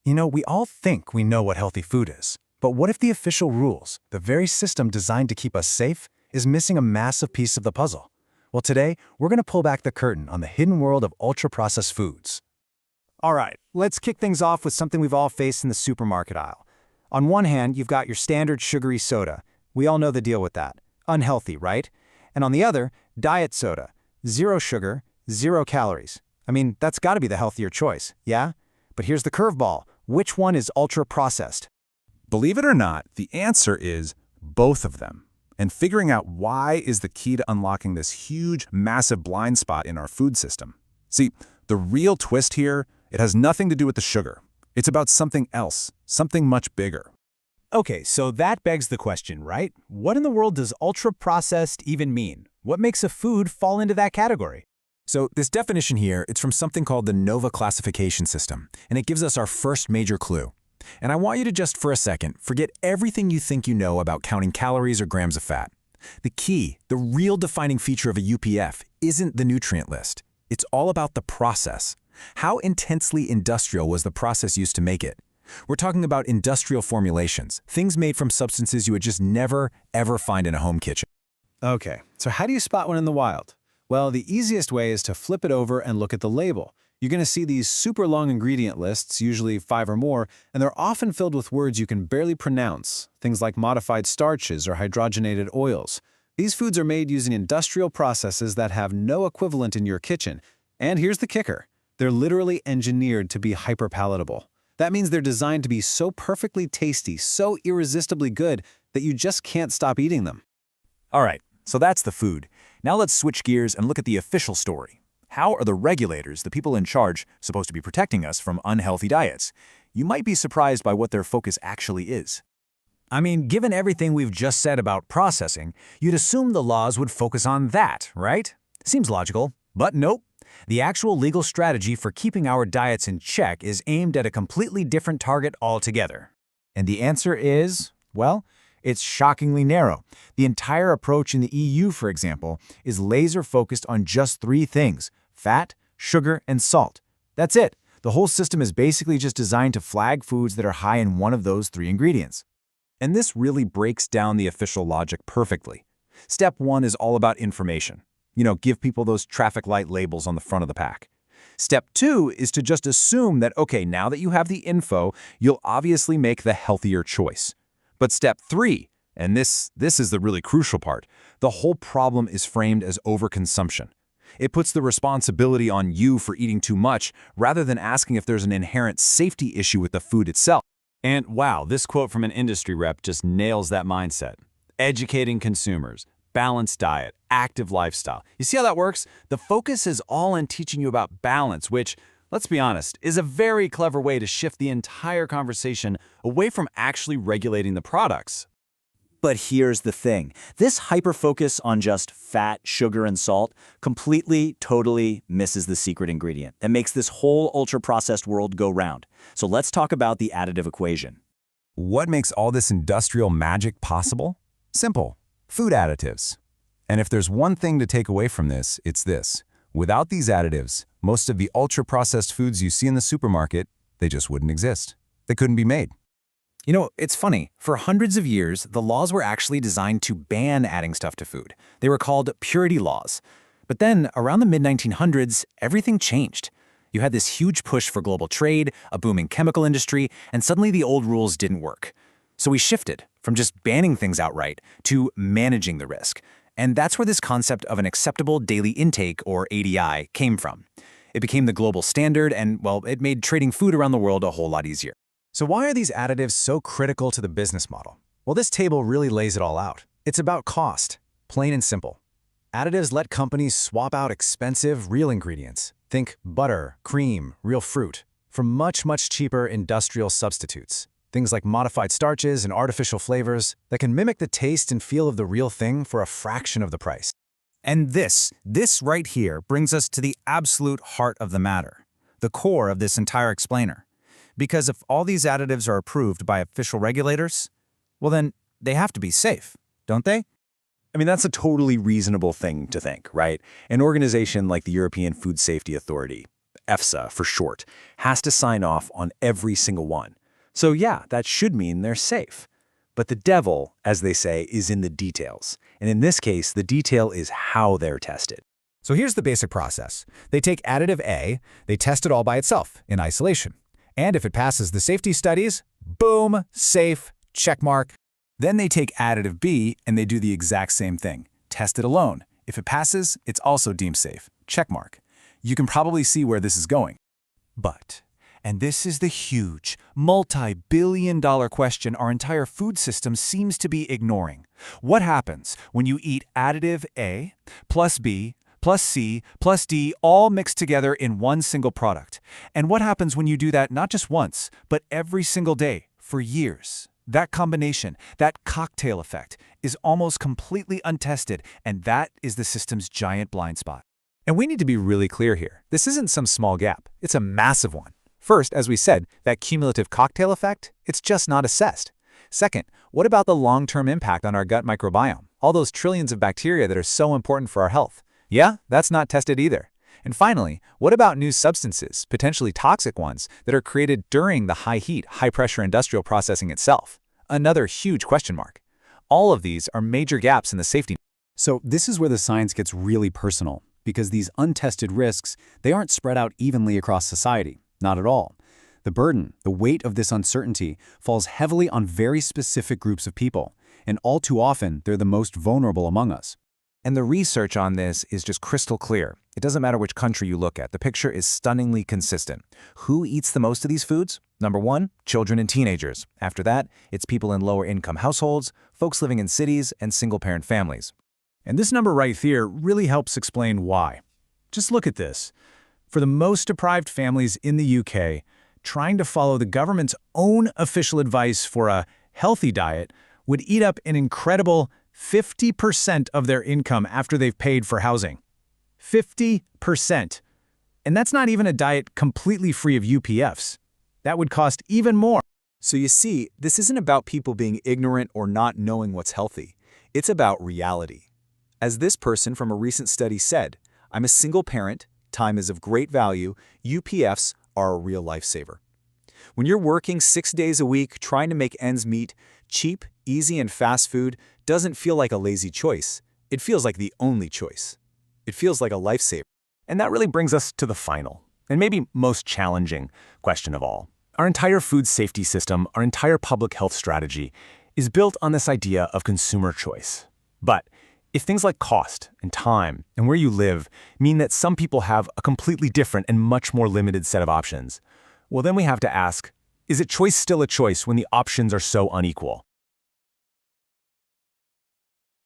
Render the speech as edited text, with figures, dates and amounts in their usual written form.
We all think we know what healthy food is. But what if the official rules, the very system designed to keep us safe, is missing a massive piece of the puzzle? Well, today, we're going to pull back the curtain on the hidden world of ultra-processed foods. All right, let's kick things off with something we've all faced in the supermarket aisle. On one hand, you've got your standard sugary soda. We all know the deal with that. Unhealthy, right? And on the other, diet soda. 0 sugar, 0 calories. I mean, that's got to be the healthier choice, yeah? But here's the curveball. Which one is ultra-processed? Believe it or not, the answer is both of them. And figuring out why is the key to unlocking this huge, massive blind spot in our food system. See, the real twist here, it has nothing to do with the sugar. It's about something else, something much bigger. Okay, so that begs the question, right? What in the world does ultra-processed even mean? What makes a food fall into that category? So this definition here, it's from something called the NOVA classification system, and it gives us our first major clue. And I want you to just for a second, forget everything you think you know about counting calories or grams of fat. The key, the real defining feature of a UPF, isn't the nutrient list. It's all about the process. How intensely industrial was the process used to make it? We're talking about industrial formulations, things made from substances you would just never, ever find in a home kitchen. Okay, so how do you spot one in the wild? Well, the easiest way is to flip it over and look at the label. You're going to see these super long ingredient lists, usually 5 or more, and they're often filled with words you can barely pronounce, things like modified starches or hydrogenated oils. These foods are made using industrial processes that have no equivalent in your kitchen. And here's the kicker. They're literally engineered to be hyper-palatable. That means they're designed to be so perfectly tasty, so irresistibly good, that you just can't stop eating them. All right, so that's the food. Now let's switch gears and look at the official story. How are the regulators, the people in charge, supposed to be protecting us from unhealthy diets? You might be surprised by what their focus actually is. I mean, given everything we've just said about processing, you'd assume the laws would focus on that, right? Seems logical, but nope. The actual legal strategy for keeping our diets in check is aimed at a completely different target altogether. And the answer is, well, it's shockingly narrow. The entire approach in the EU, for example, is laser-focused on just 3 things: fat, sugar, and salt. That's it. The whole system is basically just designed to flag foods that are high in one of those 3 ingredients. And this really breaks down the official logic perfectly. Step 1 is all about information. Give people those traffic light labels on the front of the pack. Step 2 is to just assume that, okay, now that you have the info, you'll obviously make the healthier choice. But step 3, and this is the really crucial part, the whole problem is framed as overconsumption. It puts the responsibility on you for eating too much rather than asking if there's an inherent safety issue with the food itself. And wow, this quote from an industry rep just nails that mindset. Educating consumers, balanced diet, active lifestyle. You see how that works? The focus is all in teaching you about balance, which, let's be honest, is a very clever way to shift the entire conversation away from actually regulating the products. But here's the thing. This hyper-focus on just fat, sugar, and salt completely, totally misses the secret ingredient that makes this whole ultra-processed world go round. So let's talk about the additive equation. What makes all this industrial magic possible? Simple. Food additives. And if there's one thing to take away from this, it's this. Without these additives, most of the ultra-processed foods you see in the supermarket, they just wouldn't exist. They couldn't be made. It's funny. For hundreds of years, the laws were actually designed to ban adding stuff to food. They were called purity laws. But then, around the mid-1900s, everything changed. You had this huge push for global trade, a booming chemical industry, and suddenly the old rules didn't work. So we shifted from just banning things outright to managing the risk. And that's where this concept of an acceptable daily intake, or ADI, came from. It became the global standard and, well, it made trading food around the world a whole lot easier. So why are these additives so critical to the business model? Well, this table really lays it all out. It's about cost, plain and simple. Additives let companies swap out expensive, real ingredients. Think butter, cream, real fruit, for much, much cheaper industrial substitutes. Things like modified starches and artificial flavors that can mimic the taste and feel of the real thing for a fraction of the price. And this right here brings us to the absolute heart of the matter, the core of this entire explainer. Because if all these additives are approved by official regulators, well then, they have to be safe, don't they? I mean, that's a totally reasonable thing to think, right? An organization like the European Food Safety Authority, EFSA for short, has to sign off on every single one. So yeah, that should mean they're safe. But the devil, as they say, is in the details. And in this case, the detail is how they're tested. So here's the basic process. They take additive A, they test it all by itself, in isolation. And if it passes the safety studies, boom, safe, check mark. Then they take additive B and they do the exact same thing. Test it alone. If it passes, it's also deemed safe. Check mark. You can probably see where this is going. But, and this is the huge, multi-billion-dollar question our entire food system seems to be ignoring. What happens when you eat additive A plus B plus C plus D all mixed together in one single product? And what happens when you do that not just once, but every single day for years? That combination, that cocktail effect, is almost completely untested, and that is the system's giant blind spot. And we need to be really clear here. This isn't some small gap. It's a massive one. First, as we said, that cumulative cocktail effect, it's just not assessed. Second, what about the long-term impact on our gut microbiome? All those trillions of bacteria that are so important for our health. Yeah, that's not tested either. And finally, what about new substances, potentially toxic ones, that are created during the high-heat, high-pressure industrial processing itself? Another huge question mark. All of these are major gaps in the safety. So this is where the science gets really personal, because these untested risks, they aren't spread out evenly across society. Not at all. The burden, the weight of this uncertainty, falls heavily on very specific groups of people, and all too often, they're the most vulnerable among us. And the research on this is just crystal clear. It doesn't matter which country you look at. The picture is stunningly consistent. Who eats the most of these foods? Number one, children and teenagers. After that, it's people in lower-income households, folks living in cities, and single-parent families. And this number right here really helps explain why. Just look at this. For the most deprived families in the UK, trying to follow the government's own official advice for a healthy diet would eat up an incredible 50% of their income after they've paid for housing. 50%. And that's not even a diet completely free of UPFs. That would cost even more. So you see, this isn't about people being ignorant or not knowing what's healthy. It's about reality. As this person from a recent study said, I'm a single parent, time is of great value, UPFs are a real lifesaver. When you're working 6 days a week trying to make ends meet, cheap, easy, and fast food doesn't feel like a lazy choice. It feels like the only choice. It feels like a lifesaver. And that really brings us to the final, and maybe most challenging question of all. Our entire food safety system, our entire public health strategy, is built on this idea of consumer choice. But if things like cost and time and where you live mean that some people have a completely different and much more limited set of options, well then we have to ask, is a choice still a choice when the options are so unequal?